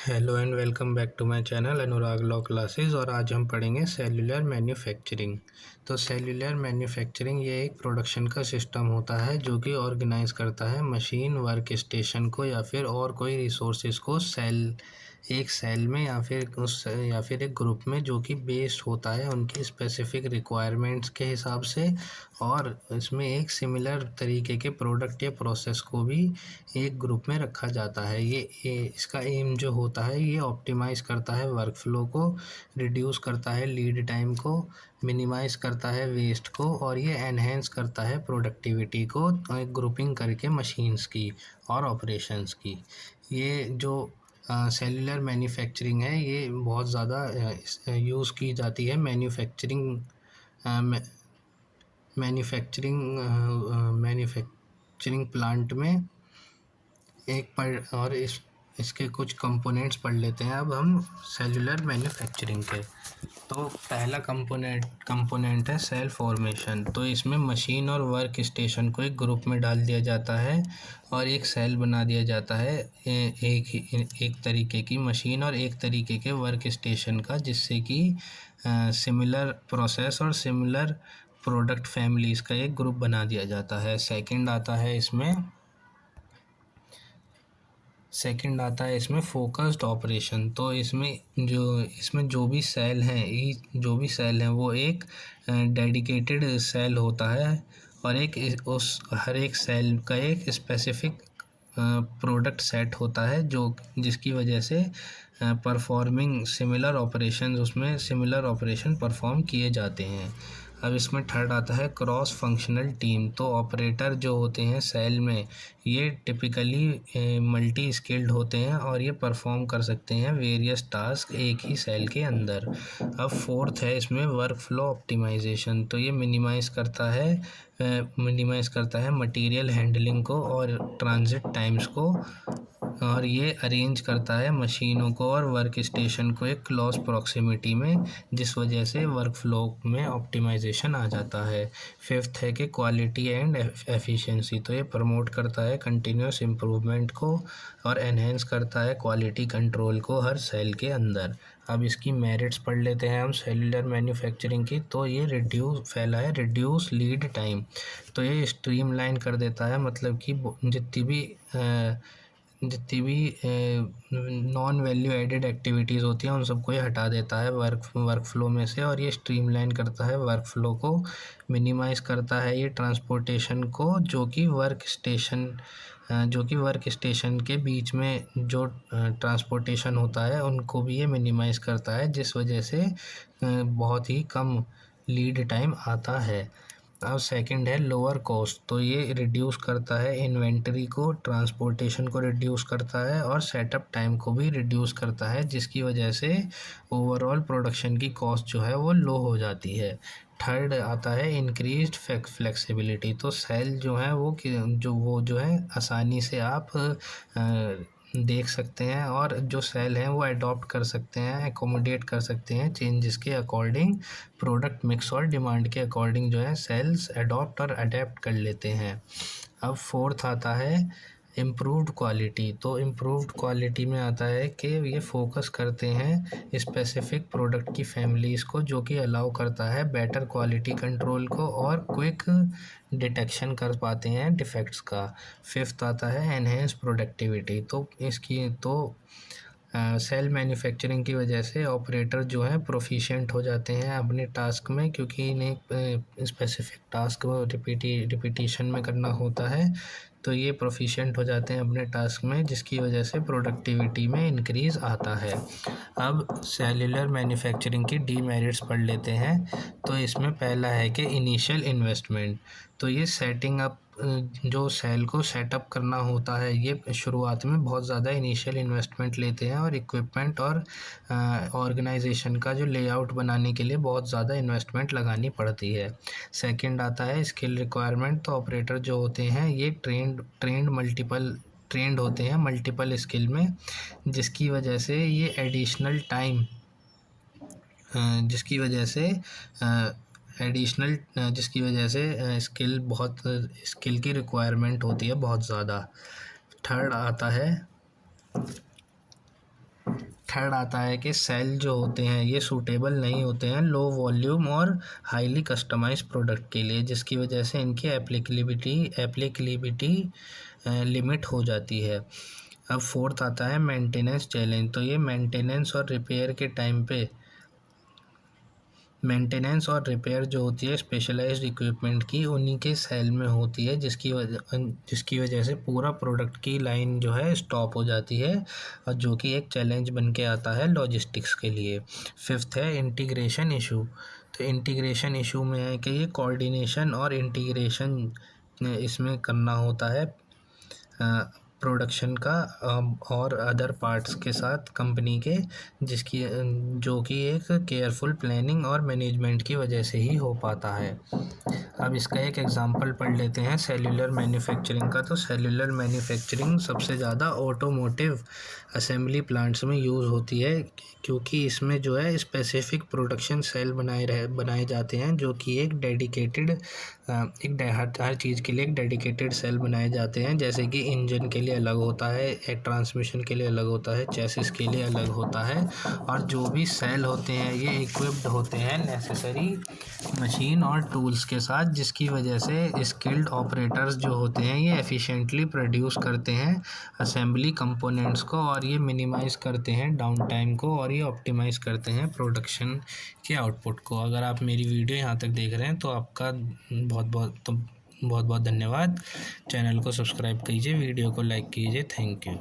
Hello and welcome back to my channel Anurag law classes. और आज हम पढ़ेंगे सेल्युलर मैन्युफैक्चरिंग। तो सेल्युलर मैन्युफैक्चरिंग ये एक प्रोडक्शन का सिस्टम होता है जो कि ऑर्गेनाइज करता है मशीन वर्क स्टेशन को या फिर और कोई रिसोर्सेज को एक सेल में या फिर एक ग्रुप में, जो कि बेस्ड होता है उनकी स्पेसिफिक रिक्वायरमेंट्स के हिसाब से। और इसमें एक सिमिलर तरीके के प्रोडक्ट या प्रोसेस को भी एक ग्रुप में रखा जाता है। इसका एम जो होता है, ये ऑप्टिमाइज़ करता है वर्क फ्लो को, रिड्यूस करता है लीड टाइम को, मिनिमाइज करता है वेस्ट को, और ये एनहेंस करता है प्रोडक्टिविटी को एक ग्रुपिंग करके मशीन्स की और ऑपरेशंस की। ये जो सेल्युलर मैन्युफैक्चरिंग है, ये बहुत ज़्यादा यूज़ की जाती है मैन्युफैक्चरिंग प्लांट में। इसके कुछ कंपोनेंट्स पढ़ लेते हैं अब हम सेल्युलर मैन्युफैक्चरिंग के। तो पहला कंपोनेंट है सेल फॉर्मेशन। तो इसमें मशीन और वर्क स्टेशन को एक ग्रुप में डाल दिया जाता है और एक सेल बना दिया जाता है, एक तरीके की मशीन और एक तरीके के वर्क स्टेशन का, जिससे कि सिमिलर प्रोसेस और सिमिलर प्रोडक्ट फैमिलीज़ का एक ग्रुप बना दिया जाता है। सेकंड आता है इसमें फोकस्ड ऑपरेशन। तो इसमें जो भी सेल हैं वो एक डेडिकेटेड सेल होता है और हर एक सेल का एक स्पेसिफिक प्रोडक्ट सेट होता है जिसकी वजह से परफॉर्मिंग सिमिलर ऑपरेशन परफॉर्म किए जाते हैं। अब इसमें थर्ड आता है क्रॉस फंक्शनल टीम। तो ऑपरेटर जो होते हैं सेल में, ये टिपिकली मल्टी स्किल्ड होते हैं और ये परफॉर्म कर सकते हैं वेरियस टास्क एक ही सेल के अंदर। अब फोर्थ है इसमें वर्क फ्लो ऑप्टिमाइजेशन। तो ये मिनिमाइज़ करता है मटेरियल हैंडलिंग को और ट्रांजिट टाइम्स को, और ये अरेंज करता है मशीनों को और वर्क स्टेशन को एक क्लोज प्रॉक्सिमिटी में, जिस वजह से वर्क फ्लो में ऑप्टिमाइजेशन आ जाता है। फिफ्थ है कि क्वालिटी एंड एफिशिएंसी। तो ये प्रमोट करता है कंटिन्यूस इम्प्रूवमेंट को और एनहेंस करता है क्वालिटी कंट्रोल को हर सेल के अंदर। अब इसकी मेरिट्स पढ़ लेते हैं हम सेल्युलर मैन्युफैक्चरिंग की। तो ये रिड्यूस लीड टाइम। तो ये स्ट्रीमलाइन कर देता है, मतलब कि जितनी भी नॉन वैल्यू एडेड एक्टिविटीज़ होती हैं उन सबको ये हटा देता है वर्क फ्लो में से, और ये स्ट्रीमलाइन करता है वर्क फ्लो को, मिनिमाइज़ करता है ये ट्रांसपोर्टेशन को, जो कि वर्क स्टेशन के बीच में जो ट्रांसपोर्टेशन होता है उनको भी ये मिनिमाइज़ करता है, जिस वजह से बहुत ही कम लीड टाइम आता है। अब सेकंड है लोअर कॉस्ट। तो ये रिड्यूस करता है इन्वेंटरी को, ट्रांसपोर्टेशन को रिड्यूस करता है और सेटअप टाइम को भी रिड्यूस करता है, जिसकी वजह से ओवरऑल प्रोडक्शन की कॉस्ट जो है वो लो हो जाती है। थर्ड आता है इंक्रीज्ड फ्लेक्सिबिलिटी। तो सेल जो है वो जो है आसानी से आप देख सकते हैं, और जो सेल हैं वो अडॉप्ट कर सकते हैं, एकोमोडेट कर सकते हैं चेंजेस के अकॉर्डिंग, प्रोडक्ट मिक्स और डिमांड के अकॉर्डिंग जो है सेल्स अडॉप्ट और अडेप्ट कर लेते हैं। अब फोर्थ आता है इम्प्रूव्ड क्वालिटी। तो इम्प्रूव्ड क्वालिटी में आता है कि ये फोकस करते हैं स्पेसिफिक प्रोडक्ट की फैमिलीज़ को, जो कि अलाउ करता है बेटर क्वालिटी कंट्रोल को और क्विक डिटेक्शन कर पाते हैं डिफेक्ट्स का। फिफ्थ आता है एनहेंस प्रोडक्टिविटी। सेल मैन्युफैक्चरिंग की वजह से ऑपरेटर जो है प्रोफिशिएंट हो जाते हैं अपने टास्क में, क्योंकि इन्हें स्पेसिफिक टास्क रिपीटिशन में करना होता है। तो ये प्रोफिशिएंट हो जाते हैं अपने टास्क में, जिसकी वजह से प्रोडक्टिविटी में इंक्रीज़ आता है। अब सेल्युलर मैन्युफैक्चरिंग की डीमेरिट्स पढ़ लेते हैं। तो इसमें पहला है कि इनिशियल इन्वेस्टमेंट। तो ये जो सेल को सेटअप करना होता है, ये शुरुआत में बहुत ज़्यादा इनिशियल इन्वेस्टमेंट लेते हैं और इक्विपमेंट और ऑर्गेनाइजेशन का जो लेआउट बनाने के लिए बहुत ज़्यादा इन्वेस्टमेंट लगानी पड़ती है। सेकंड आता है स्किल रिक्वायरमेंट। तो ऑपरेटर जो होते हैं ये ट्रेंड होते हैं मल्टीपल स्किल में, जिसकी वजह से ये एडिशनल टाइम जिसकी वजह से स्किल की रिक्वायरमेंट होती है बहुत ज़्यादा। थर्ड आता है थर्ड आता है कि सेल जो होते हैं ये सूटेबल नहीं होते हैं लो वॉल्यूम और हाईली कस्टमाइज प्रोडक्ट के लिए, जिसकी वजह से इनकी एप्लीकेबिलिटी लिमिट हो जाती है। अब फोर्थ आता है मेंटेनेंस चैलेंज। तो ये मेंटेनेंस और रिपेयर जो होती है स्पेशलाइज्ड इक्विपमेंट की, उन्हीं के सेल में होती है, जिसकी वजह से पूरा प्रोडक्ट की लाइन जो है स्टॉप हो जाती है, और जो कि एक चैलेंज बन के आता है लॉजिस्टिक्स के लिए। फिफ्थ है इंटीग्रेशन इशू। तो इंटीग्रेशन इशू में है कि ये कोऑर्डिनेशन और इंटीग्रेशन इसमें करना होता है प्रोडक्शन का और अदर पार्ट्स के साथ कंपनी के, जो कि एक केयरफुल प्लानिंग और मैनेजमेंट की वजह से ही हो पाता है। अब इसका एक एग्जांपल पढ़ लेते हैं सेल्यूलर मैन्युफैक्चरिंग का। तो सेल्यूलर मैन्युफैक्चरिंग सबसे ज़्यादा ऑटोमोटिव असेंबली प्लांट्स में यूज़ होती है, क्योंकि इसमें जो है स्पेसिफिक प्रोडक्शन सेल बनाए जाते हैं, जो कि एक डेडिकेटेड हर चीज़ के लिए एक डेडिकेटेड सेल बनाए जाते हैं। जैसे कि इंजन के लिए अलग होता है, एक ट्रांसमिशन के लिए अलग होता है, चेसिस के लिए अलग होता है, और जो भी सेल होते हैं ये इक्विप्ड होते हैं नेसेसरी मशीन और टूल्स के साथ, जिसकी वजह से स्किल्ड ऑपरेटर्स जो होते हैं ये एफिशिएंटली प्रोड्यूस करते हैं असेंबली कंपोनेंट्स को, और ये मिनिमाइज़ करते हैं डाउन टाइम को, और ये ऑप्टिमाइज़ करते हैं प्रोडक्शन के आउटपुट को। अगर आप मेरी वीडियो यहाँ तक देख रहे हैं तो आपका बहुत बहुत धन्यवाद। चैनल को सब्सक्राइब कीजिए, वीडियो को लाइक कीजिए। Thank you.